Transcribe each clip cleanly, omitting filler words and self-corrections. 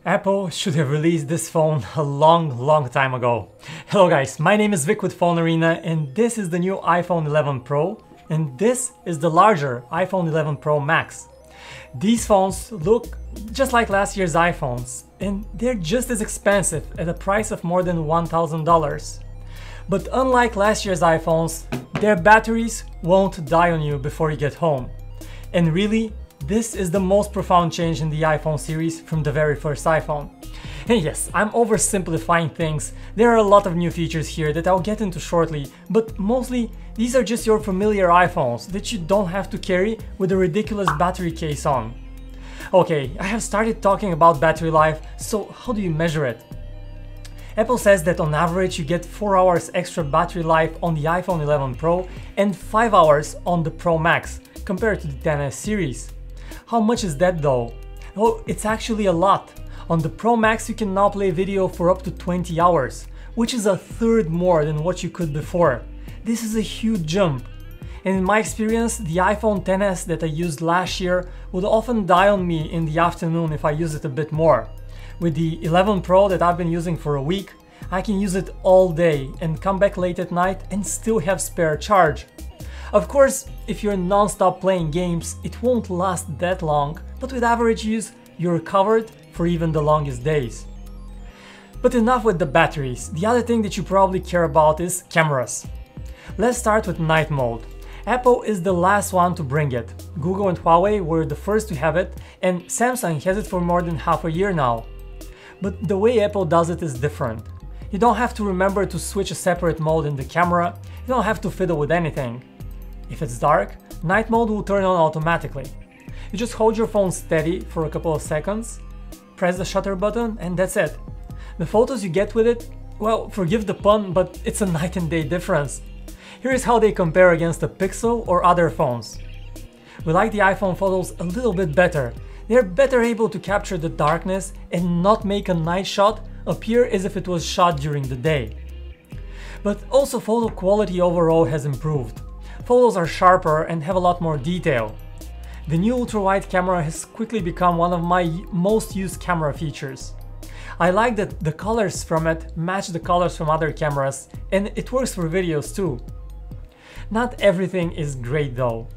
Apple should have released this phone a long time ago. Hello guys, my name is Vic with PhoneArena and this is the new iPhone 11 Pro and this is the larger iPhone 11 Pro Max. These phones look just like last year's iPhones and they're just as expensive at a price of more than $1,000. But unlike last year's iPhones, their batteries won't die on you before you get home. And really, this is the most profound change in the iPhone series from the very first iPhone. And yes, I'm oversimplifying things. There are a lot of new features here that I'll get into shortly, but mostly these are just your familiar iPhones that you don't have to carry with a ridiculous battery case on. Okay, I have started talking about battery life, so how do you measure it? Apple says that on average you get 4 hours extra battery life on the iPhone 11 Pro and 5 hours on the Pro Max compared to the XS series. How much is that though? Oh, it's actually a lot. On the Pro Max you can now play video for up to 20 hours, which is a third more than what you could before. This is a huge jump. And in my experience, the iPhone XS that I used last year would often die on me in the afternoon if I use it a bit more. With the 11 Pro that I've been using for a week, I can use it all day and come back late at night and still have spare charge. Of course, if you're non-stop playing games, it won't last that long, but with average use, you're covered for even the longest days. But enough with the batteries. The other thing that you probably care about is cameras. Let's start with night mode. Apple is the last one to bring it. Google and Huawei were the first to have it, and Samsung has it for more than half a year now. But the way Apple does it is different. You don't have to remember to switch a separate mode in the camera, you don't have to fiddle with anything. If it's dark, night mode will turn on automatically. You just hold your phone steady for a couple of seconds, press the shutter button, and that's it. The photos you get with it, well, forgive the pun, but it's a night and day difference. Here is how they compare against the Pixel or other phones. We like the iPhone photos a little bit better. They're better able to capture the darkness and not make a night shot appear as if it was shot during the day. But also photo quality overall has improved. Photos are sharper and have a lot more detail. The new ultra-wide camera has quickly become one of my most used camera features. I like that the colors from it match the colors from other cameras, and it works for videos too. Not everything is great though.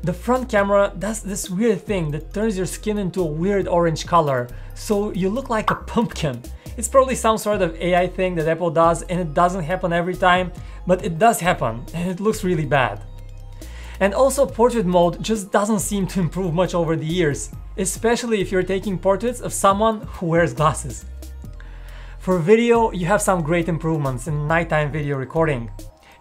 The front camera does this weird thing that turns your skin into a weird orange color, so you look like a pumpkin. It's probably some sort of AI thing that Apple does and it doesn't happen every time, but it does happen and it looks really bad. And also portrait mode just doesn't seem to improve much over the years, especially if you're taking portraits of someone who wears glasses. For video, you have some great improvements in nighttime video recording.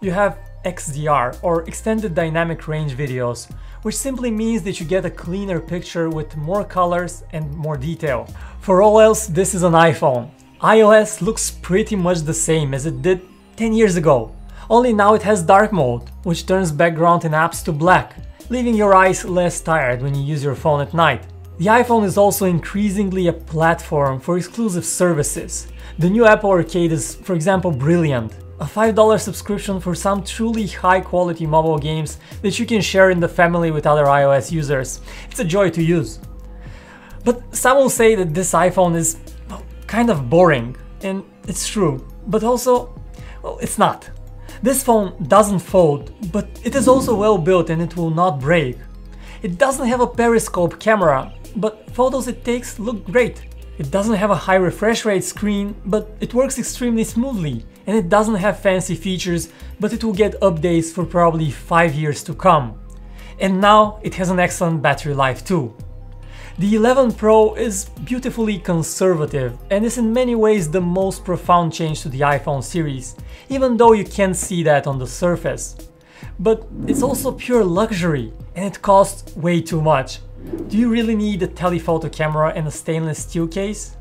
You have XDR or Extended Dynamic Range videos, which simply means that you get a cleaner picture with more colors and more detail. For all else, this is an iPhone. iOS looks pretty much the same as it did 10 years ago. Only now it has dark mode, which turns background in apps to black, leaving your eyes less tired when you use your phone at night. The iPhone is also increasingly a platform for exclusive services. The new Apple Arcade is, for example, brilliant. A $5 subscription for some truly high-quality mobile games that you can share in the family with other iOS users. It's a joy to use. But some will say that this iPhone is, well, kind of boring, and it's true, but also, well, it's not. This phone doesn't fold, but it is also well built and it will not break. It doesn't have a periscope camera, but photos it takes look great. It doesn't have a high refresh rate screen, but it works extremely smoothly. And it doesn't have fancy features, but it will get updates for probably 5 years to come. And now it has an excellent battery life too. The 11 Pro is beautifully conservative and is in many ways the most profound change to the iPhone series, even though you can't see that on the surface. But it's also pure luxury and it costs way too much. Do you really need a telephoto camera and a stainless steel case?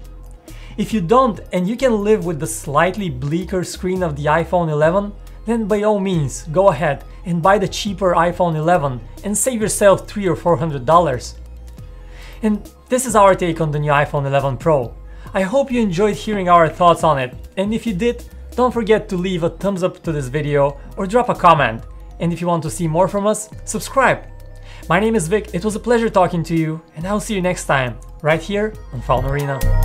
If you don't and you can live with the slightly bleaker screen of the iPhone 11, then by all means go ahead and buy the cheaper iPhone 11 and save yourself $300 or $400. And this is our take on the new iPhone 11 Pro. I hope you enjoyed hearing our thoughts on it, and if you did, don't forget to leave a thumbs up to this video or drop a comment. And if you want to see more from us, subscribe. My name is Vic, it was a pleasure talking to you, and I'll see you next time, right here on PhoneArena.